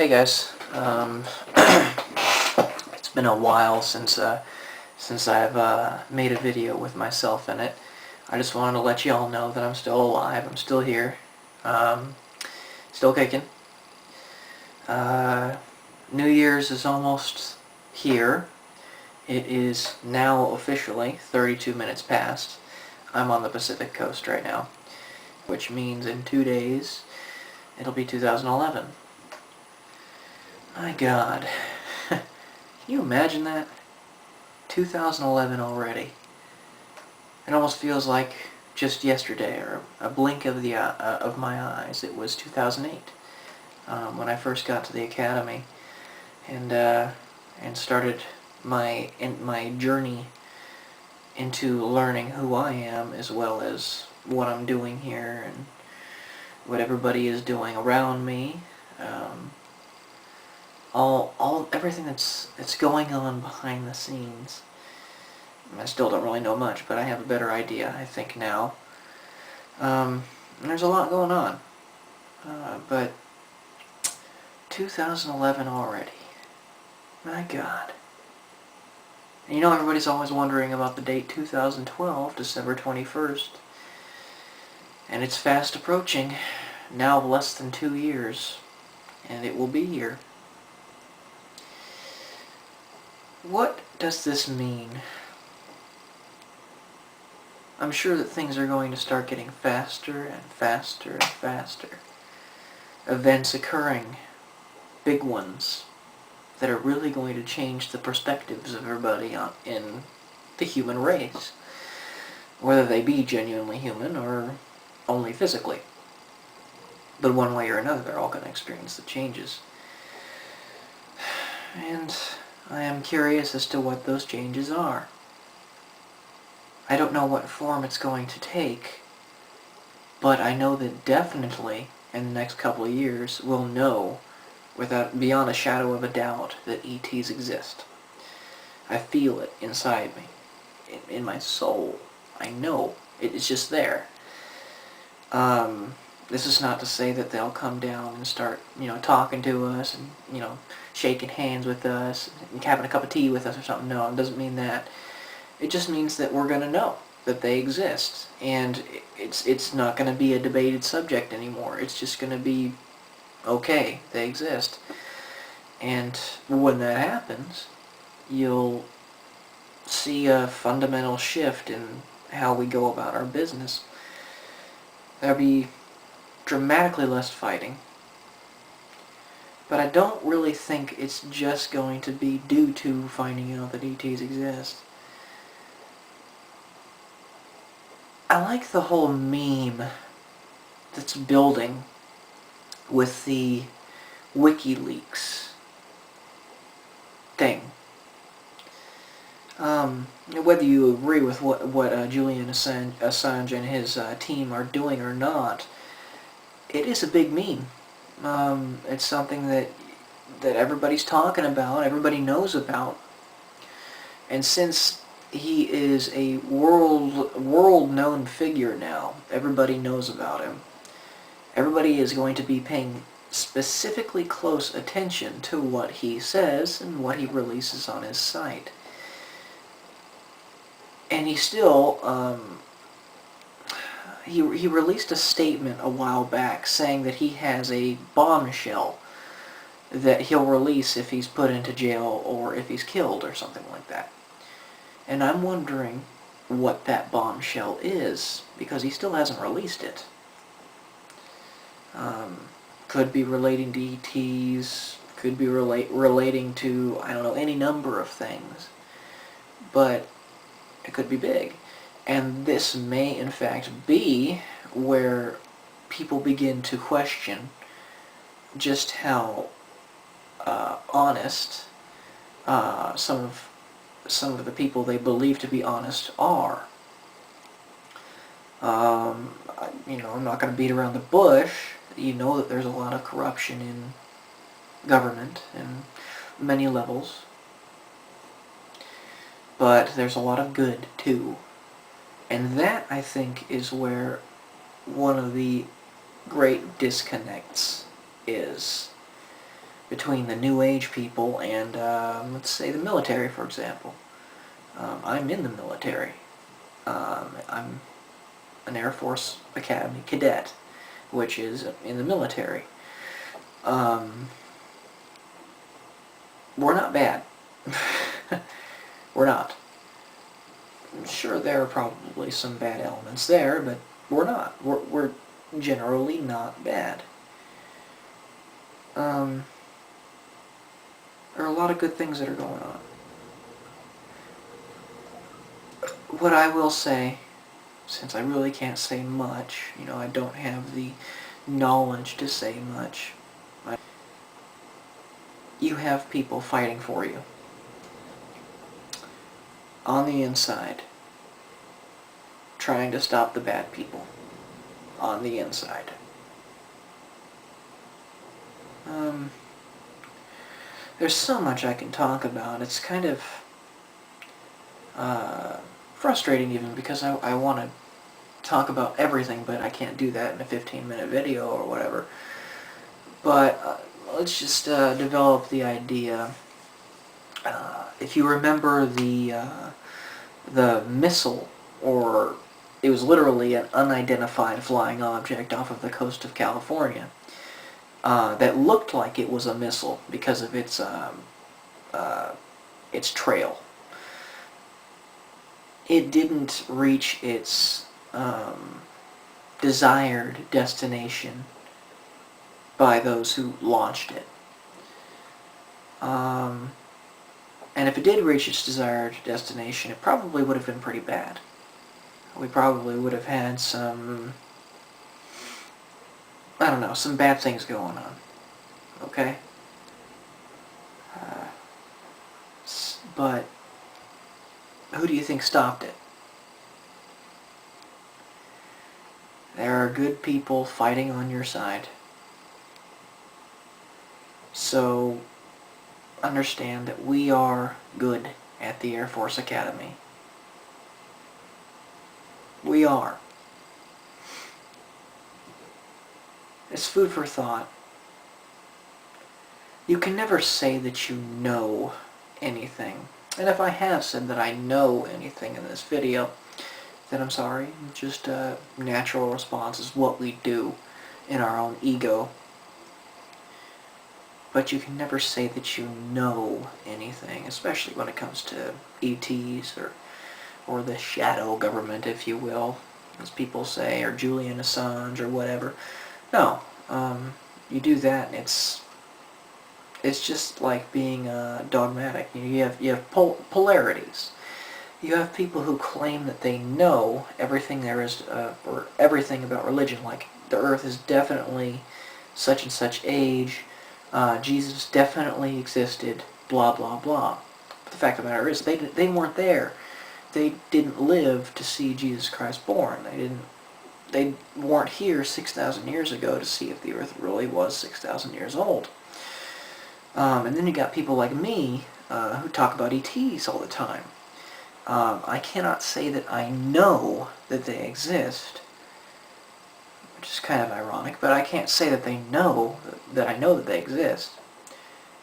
Hey guys, it's been a while since I've made a video with myself in it. I just wanted to let you all know that I'm still alive. I'm still here, still kicking. New Year's is almost here. It is now officially 32 minutes past. I'm on the Pacific Coast right now, which means in 2 days it'll be 2011. My God. Can you imagine that? 2011 already. It almost feels like just yesterday, or a blink of my eyes. It was 2008 when I first got to the academy and started my journey into learning who I am, as well as what I'm doing here and what everybody is doing around me. Everything that's going on behind the scenes. I still don't really know much, but I have a better idea, I think, now. And there's a lot going on. But 2011 already. My God. And you know, everybody's always wondering about the date 2012, December 21st. And it's fast approaching. Now less than 2 years. And it will be here. What does this mean? I'm sure that things are going to start getting faster and faster and faster. Events occurring, big ones, that are really going to change the perspectives of everybody in the human race, whether they be genuinely human or only physically. But one way or another, they're all going to experience the changes. And I am curious as to what those changes are. I don't know what form it's going to take, but I know that definitely in the next couple of years we'll know beyond a shadow of a doubt that ETs exist. I feel it inside me, in my soul. I know it's just there. This is not to say that they'll come down and start, talking to us and, shaking hands with us and having a cup of tea with us or something. No, it doesn't mean that. It just means that we're going to know that they exist, and it's not going to be a debated subject anymore. It's just going to be, okay, they exist. And when that happens, you'll see a fundamental shift in how we go about our business. There'll be dramatically less fighting. But I don't really think it's just going to be due to finding out that ETs exist. I like the whole meme that's building with the WikiLeaks thing. Whether you agree with what Julian Assange and his team are doing or not, it is a big meme. It's something that everybody's talking about, everybody knows about, and since he is a world-known figure now, everybody knows about him. Everybody is going to be paying specifically close attention to what he says and what he releases on his site. And he still, he released a statement a while back saying that he has a bombshell that he'll release if he's put into jail or if he's killed or something like that. And I'm wondering what that bombshell is, because he still hasn't released it. Could be relating to ETs, could be relating to, I don't know, any number of things. But it could be big. And this may, in fact, be where people begin to question just how honest some of the people they believe to be honest are. I'm not going to beat around the bush. You know that there's a lot of corruption in government in many levels. But there's a lot of good, too. And that, I think, is where one of the great disconnects is. between the New Age people and, let's say, the military, for example. I'm in the military. I'm an Air Force Academy cadet, which is in the military. We're not bad. We're not. Sure, there are probably some bad elements there, but we're not. We're generally not bad. There are a lot of good things that are going on. What I will say, since I really can't say much, I don't have the knowledge to say much, you have people fighting for you on the inside, trying to stop the bad people on the inside. There's so much I can talk about. It's kind of frustrating even, because I want to talk about everything, but I can't do that in a 15-minute video or whatever. But let's just develop the idea. If you remember the missile, or it was literally an unidentified flying object off of the coast of California, that looked like it was a missile because of its trail. It didn't reach its desired destination by those who launched it. And if it did reach its desired destination, it probably would have been pretty bad. We probably would have had some, I don't know, some bad things going on. Okay? But who do you think stopped it? There are good people fighting on your side. So understand that we are good at the Air Force Academy. We are. It's food for thought. You can never say that you know anything. And if I have said that I know anything in this video, then I'm sorry. Just a natural response is what we do in our own ego. But you can never say that you know anything, especially when it comes to ETs or the shadow government, if you will, as people say, or Julian Assange or whatever. No, you do that, and it's just like being dogmatic. You have polarities. You have people who claim that they know everything there is, or everything about religion, like the earth is definitely such and such age, Jesus definitely existed, blah blah blah. But the fact of the matter is, they weren't there. They didn't live to see Jesus Christ born. They weren't here 6,000 years ago to see if the earth really was 6,000 years old. And then you got people like me who talk about ETs all the time. I cannot say that I know that they exist, which is kind of ironic, but I can't say that I know that they exist,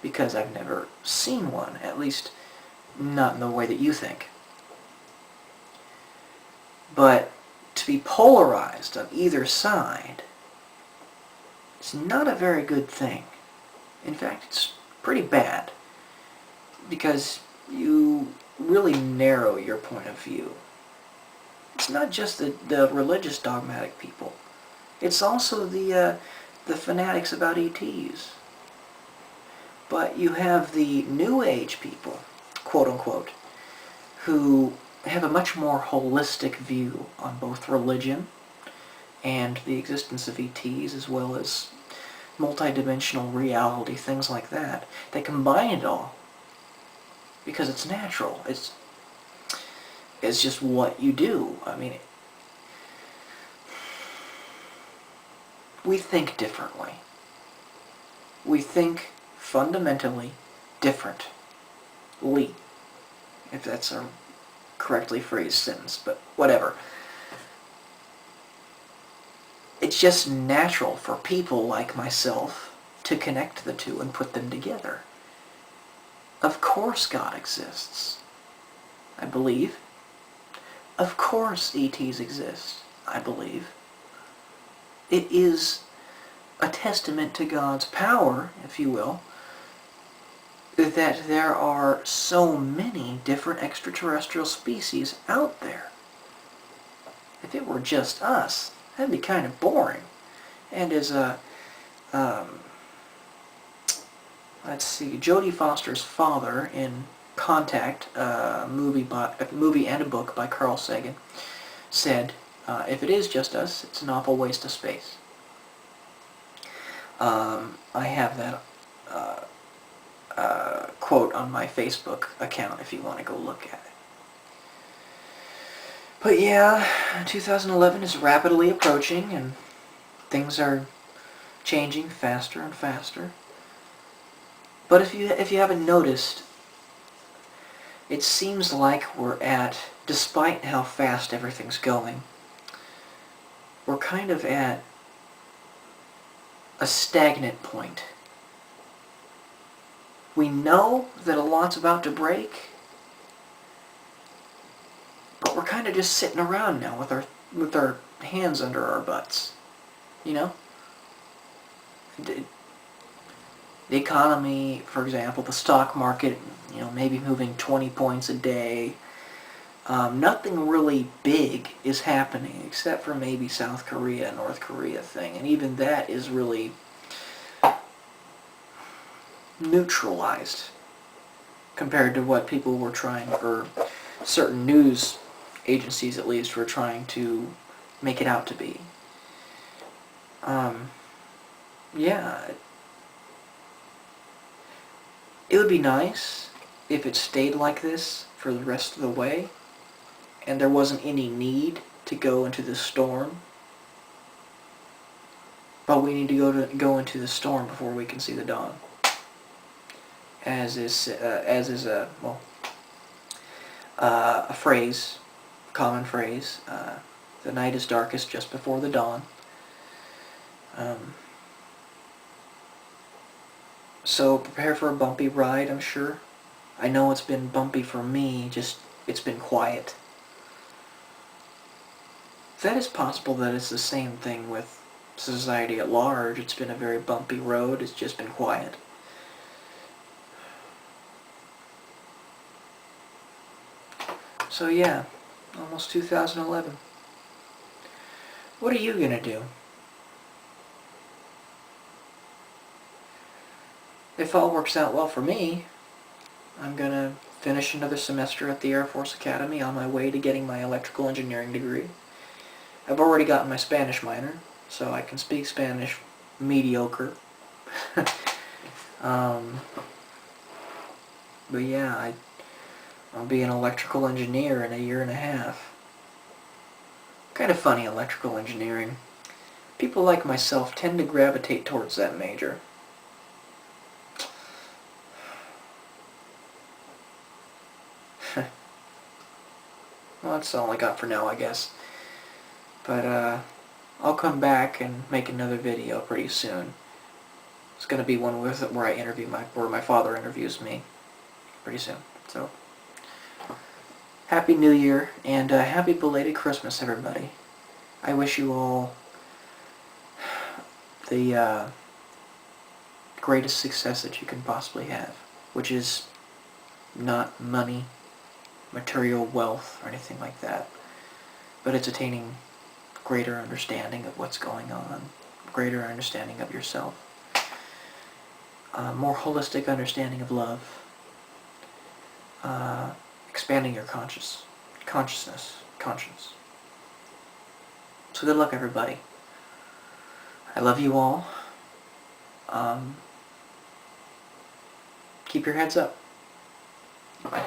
because I've never seen one, at least not in the way that you think. But to be polarized on either side is not a very good thing. In fact, it's pretty bad, because you really narrow your point of view. It's not just the religious dogmatic people. It's also the fanatics about ETs. But you have the New Age people, quote unquote, who have a much more holistic view on both religion and the existence of ETs, as well as multidimensional reality, things like that. They combine it all because it's natural. It's just what you do. I mean, we think differently. We think fundamentally differently, if that's a correctly phrased sentence, but whatever. It's just natural for people like myself to connect the two and put them together. Of course God exists, I believe. Of course ETs exist, I believe. It is a testament to God's power, if you will, that there are so many different extraterrestrial species out there. If it were just us, that'd be kind of boring. And as let's see, Jodie Foster's father in Contact, a movie and a book by Carl Sagan, said, if it is just us, it's an awful waste of space. I have that quote on my Facebook account if you want to go look at it. But yeah, 2011 is rapidly approaching and things are changing faster and faster. But if you haven't noticed, it seems like we're at, despite how fast everything's going, we're kind of at a stagnant point. We know that a lot's about to break, but we're kind of just sitting around now with our hands under our butts, you know? The economy, for example, the stock market, you know, maybe moving 20 points a day. Nothing really big is happening except for maybe South Korea, North Korea thing, and even that is really neutralized compared to what people were trying, or certain news agencies at least, were trying to make it out to be. Yeah, it would be nice if it stayed like this for the rest of the way, and there wasn't any need to go into the storm. But we need to go into the storm before we can see the dawn. As is a phrase, common phrase. The night is darkest just before the dawn. So prepare for a bumpy ride, I'm sure. I know it's been bumpy for me, just it's been quiet. That is possible that it's the same thing with society at large. It's been a very bumpy road, it's just been quiet. So yeah, almost 2011. What are you gonna do? If all works out well for me, I'm gonna finish another semester at the Air Force Academy on my way to getting my electrical engineering degree. I've already gotten my Spanish minor, so I can speak Spanish mediocre. But yeah, I'll be an electrical engineer in a year and a half. Kind of funny, electrical engineering. People like myself tend to gravitate towards that major. Well, that's all I got for now, I guess. But I'll come back and make another video pretty soon. It's going to be one where I interview where my father interviews me pretty soon. So, Happy New Year and happy belated Christmas, everybody. I wish you all the greatest success that you can possibly have, which is not money, material wealth, or anything like that, but it's attaining greater understanding of what's going on, greater understanding of yourself, more holistic understanding of love, expanding your conscience. So good luck, everybody. I love you all. Keep your heads up. Bye.